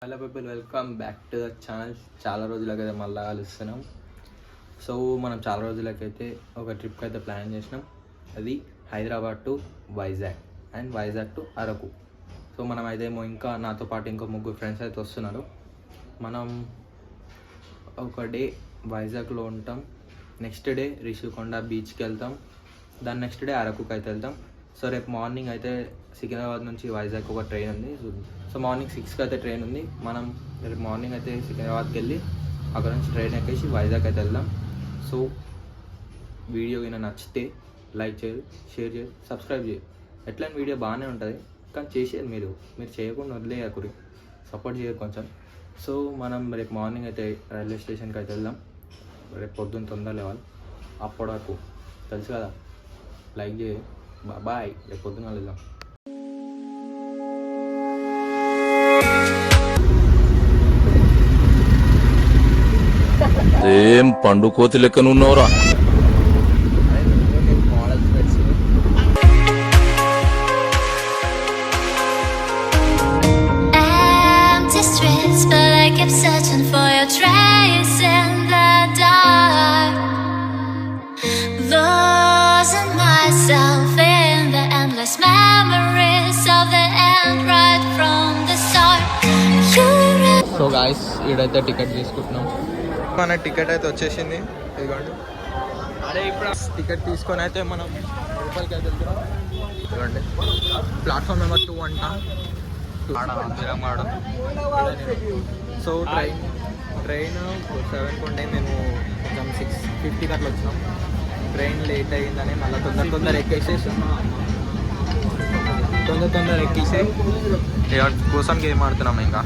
Hello people, welcome back to the channel. చాలా రోజులకైతే మళ్ళీ కలుస్తున్నాం. So మనం చాలా రోజులకైతే ఒక ట్రిప్కి అయితే ప్లాన్ చేసినాం. అది Hyderabad to Vizag and Vizag to Araku. So మనం అయితే ఇంకా నాతో పాటు ఇంకో 3 ఫ్రెండ్స్ అయితే వస్తున్నారు. మనం ఒక డే వైజాగ్లో ఉంటాం, నెక్స్ట్ డే రిషికొండ బీచ్కి వెళ్తాం, దాని నెక్స్ట్ డే అరకుకి అయితే వెళ్తాం. సో రేపు మార్నింగ్ అయితే సికింద్రాబాద్ నుంచి వైజాగ్ ఒక ట్రైన్ ఉంది. సో మార్నింగ్ 6కి అయితే ట్రైన్ ఉంది. మనం రేపు మార్నింగ్ అయితే సికింద్రాబాద్కి వెళ్ళి అక్కడ నుంచి ట్రైన్ ఎక్కేసి వైజాగ్ అయితే వెళ్దాం. సో వీడియో అయినా నచ్చితే లైక్ చేయాలి, షేర్ చేయాలి, సబ్స్క్రైబ్ చేయాలి. ఎట్లయిన వీడియో బాగానే ఉంటుంది, కానీ చేసేది మీరు చేయకుండా వదిలేయకూరి, సపోర్ట్ చేయరు కొంచెం. సో మనం రేపు మార్నింగ్ అయితే రైల్వే స్టేషన్కి అయితే వెళ్దాం. రేపు పొద్దున్న తొందర లేవాలి, అప్పటి వరకు తెలుసు కదా. లైక్ చేయాలి. బాయ్, రేపు పొద్దున్న వెళ్దాం. ఏం పండు కోతి లెక్కనున్నావురా. Searching for your trace in the dark, losing myself in the endless memories of the end right from the start. So guys, ఈడైతే టికెట్ తీసుకుంటున్నాం. మన టికెట్ అయితే వచ్చేసింది, ఇదిగోండి. అరే ఇప్పుడు టికెట్ తీసుకొని అయితే మనం లోపలికి అయితే వెళ్తున్నాం. ఇదిగోండి, ప్లాట్ఫామ్ నెంబర్ 2 అంట. సో ట్రైన్ 7కి ఉండే, మేము కొంచెం 6:50కి అట్లా వచ్చినాం. ట్రైన్ లేట్ అయ్యిందని మళ్ళీ తొందర ఎక్కేసేసి కోసం గేమ్ ఆడుతున్నాం. ఇంకా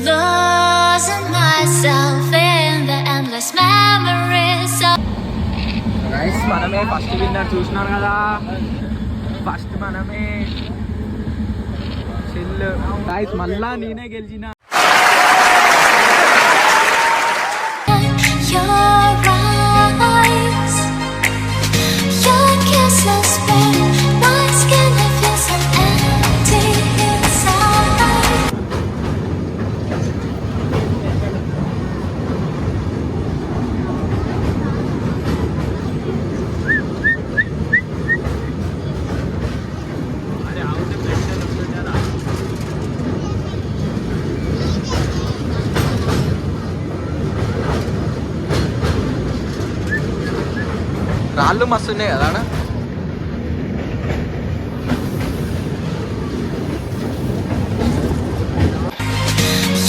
Losing myself in the endless memories of. Guys, మనమే ఫస్ట్ విన్నర్, చూసినారు కదా. ఫస్ట్ మనమే. చిల్ గైస్, మళ్ళా నేనే గెలిచిన. Your eyes, your kisses burn my skin. I feel so empty inside. రాళ్ళు మస్తు ఉన్నాయి కదా.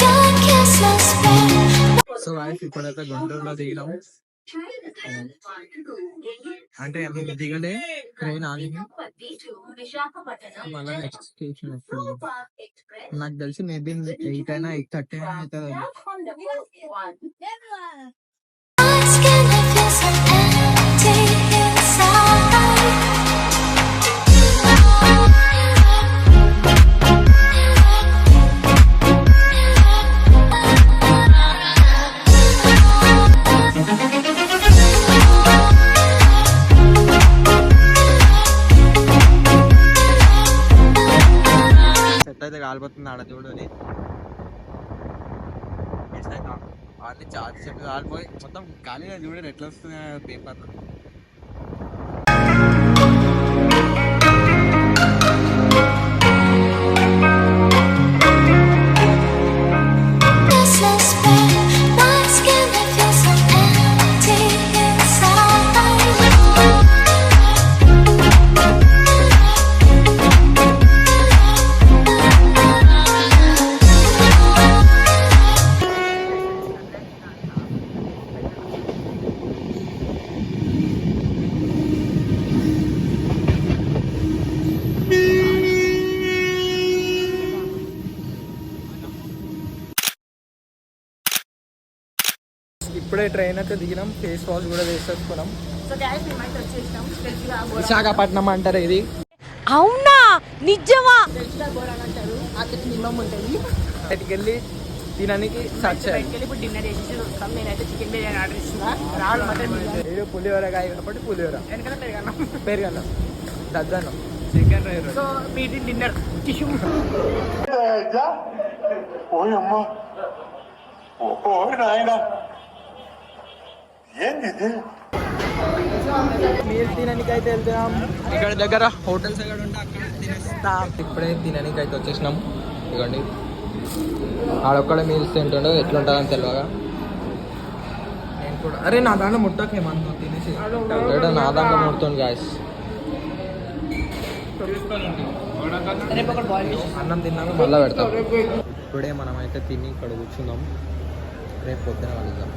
Your kisses burn. So guys, ఇప్పుడైతే గుంటూరులో దిగినాము. అంటే మేము దిగలే, ట్రైన్ ఆగింది. మళ్ళీ నెక్స్ట్ స్టేషన్ వస్తుంది. నాకు తెలిసి మేబీ 8 అయినా 8:30 అయినా అవుతుంది. My skin, I feel so empty inside. Set అయితే కాలిపోతుంది ఆడ చూడని. అన్ని చార్జ్ సెట్ కాలిపోయి మొత్తం ఖాళీగా చూడండి ఎట్లా వస్తుంది paper. Kisses burn my skin. I feel so empty inside. ఇప్పుడే ట్రైన్ అయితే దిగినాం, ఫేస్ వాష్ కూడా వేసేసుకున్నాం. సో గైస్, మేమైతే వచ్చేసినాం. విశాఖపట్నం అంటారు ఇది. అవునా, నిజమా? తెలిసిన గోడ అంటారు, అక్కడికి నిమ్మం ఉంటుంది. బయటికి వెళ్ళి తినడానికి సర్చ్ బయటకి వెళ్ళి ఇప్పుడు డిన్నర్ చేసేసి వస్తాం. నేనైతే చికెన్ బిర్యానీ ఆర్డర్ ఇస్తున్నా, రావాలి మటన్ బిర్యానీ. ఏదో పులిహోర కాయ కాబట్టి పులిహోర, వెనకాల పెరగన్నాం, పెరుగన్నం, దద్దన్నం, చికెన్ రైస్. సో మీటి డిన్నర్ టిష్యూ. మీల్స్ తినడానికి అయితే వెళ్తున్నాం. ఇక్కడ దగ్గర హోటల్స్ ఎక్కడ ఉంటే అక్కడ తినేస్తాం. ఇప్పుడే తినడానికి అయితే వచ్చేసినాం. ఇదిగోండి ఆడొక్కడే మీల్స్ తింటుండో ఎట్లుంటుందని తెలియగా నేను కూడా అరే నా దాంట్లో ముట్టకేమన్నా తినేసి నా దాంట్లో ముడుతుంది గాయస్. రేపు ఒకటి బాయిల్ చేసి అన్నం తిన్నాక మళ్ళీ పెడతాం. ఇప్పుడే మనం అయితే తిని ఇక్కడ కూర్చుందాం, రేపు పొద్దున కలుద్దాం.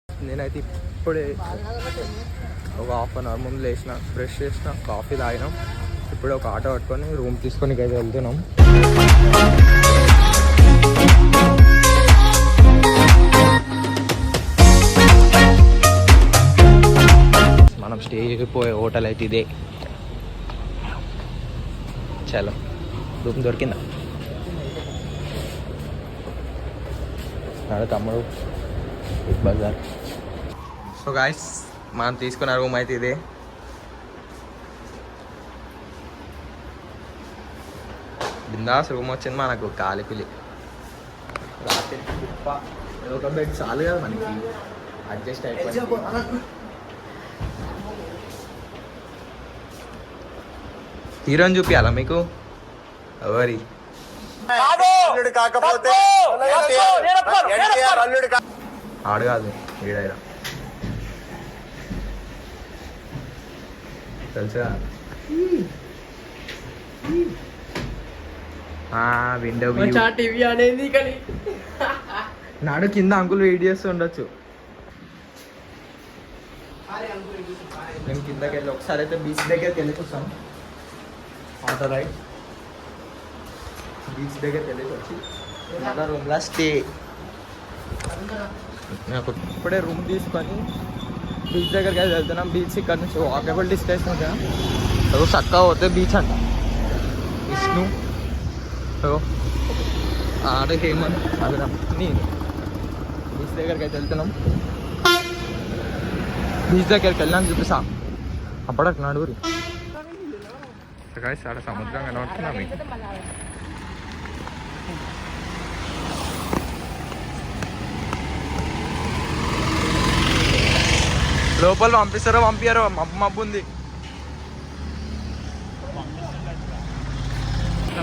నేనైతే ఇప్పుడే ఒక హాఫ్ అన్ అవర్ ముందు లేచిన, బ్రష్ చేసిన, కాఫీ తాగినాం. ఇప్పుడే ఒక ఆటో పట్టుకొని రూమ్ తీసుకొని అయితే వెళ్తున్నాం. మనం స్టే అయిపోయే హోటల్ అయితే ఇదే. చలో రూమ్ దొరికిందా నాడు తమ్ముడు బిగ్ బజార్. సో గాయస్ మనం తీసుకున్న రూమ్ అయితే ఇదే. బిందాస్ రూమ్ వచ్చింది మనకు. కాలిపిలి రాత్రి ఒక బెడ్ చాలు కదా మనకి, అడ్జస్ట్ అయిపోయింది. హీరోని చూపించాలా మీకు? ఎవరి ఆడు కాదు వీడైనా తెలుసా? విండో టీవీ అనేది కానీ నాడు కింద అంకుల్ వీడియోస్ ఉండొచ్చు. మేము కిందకి వెళ్ళి ఒకసారి అయితే బీచ్ దగ్గరికి వెళ్ళి చూస్తాం. ఆటో రైడ్ బీచ్ దగ్గరికి వెళ్ళి వచ్చి మళ్ళీ రూమ్లో స్టే. నాకు ఇప్పుడే రూమ్ తీసుకొని బీచ్ దగ్గరికి అయితే వెళ్తున్నాం. బీచ్ ఇక్కడ నుంచి వాకబుల్ డిస్టెన్స్ ఉంటా. చక్కగా పోతే బీచ్ అంట. విష్ణు ఆడ హేమంత్ అభిరామ్ నేను బీచ్ దగ్గరికి అయితే వెళ్తున్నాం. బీచ్ దగ్గరికి వెళ్ళాను చూపిస్తా. అప్పటికి నడుగురి చాలా సముద్రం కనబడుతున్నా మీకు. లోపల పంపిస్తారో పంపించారో మబ్బు మబ్బు ఉంది.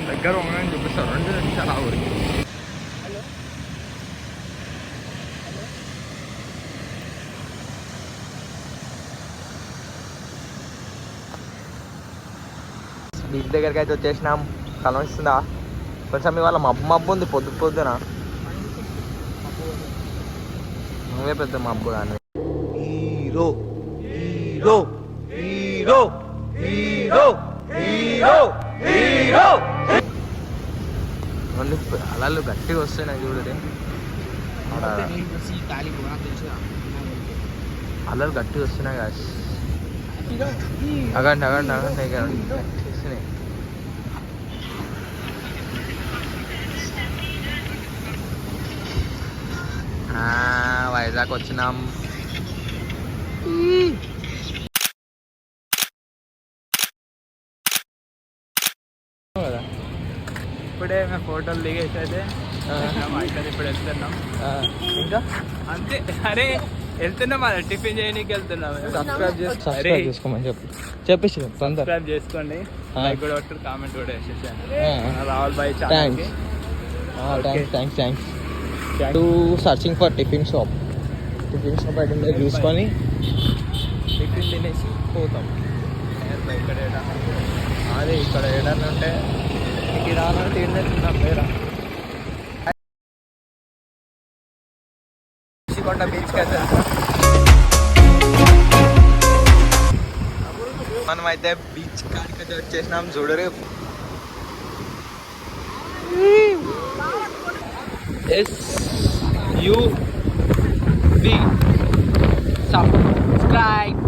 దగ్గర ఉండని చూపిస్తారు 2 నిమిషాలు ఆ ఊరికి. బీచ్ దగ్గరికి అయితే వచ్చేసినాం. కనిపిస్తుందా కొంచెం? ఇవాళ మబ్బు మబ్బు ఉంది పొద్దున. నువ్వే పెద్ద మబ్బు కానీ. Hero hero hero hero hero hero అలలు గట్టిగా వస్తున్నాయి చూడదే. అలలు గట్టిగా వస్తున్నాయి కాదు. అగండి అగండి అగండి వస్తున్నాయి. వైజాగ్ వచ్చినాం. కదా ఇప్పుడే మేము ఫోటోలు దిగేసి అయితే ఇప్పుడు వెళ్తున్నాం. ఇంకా అంతే. అరే వెళ్తున్నాం, అదే టిఫిన్ చేయడానికి వెళ్తున్నాం. సబ్స్క్రైబ్ చేసుకోమని చెప్పేసి తొందర సబ్స్క్రైబ్ చేసుకోండి, లైక్ కూడా కొట్టు, కామెంట్ కూడా వేసేసాను. Rahul bhai thanks to searching for tiffin shop అయితే చూసుకొని టిఫిన్ తినేసి పోతాం. ఇక్కడ అదే ఇక్కడ ఏడన్నా ఉంటే మీకు రానంటే తింటున్నాం వేరా. రిషికొండ బీచ్కి అయితే మనం అయితే బీచ్ కాడికి అయితే వచ్చేసినాం. చూడరు SUB సబ్స్క్రైబ్.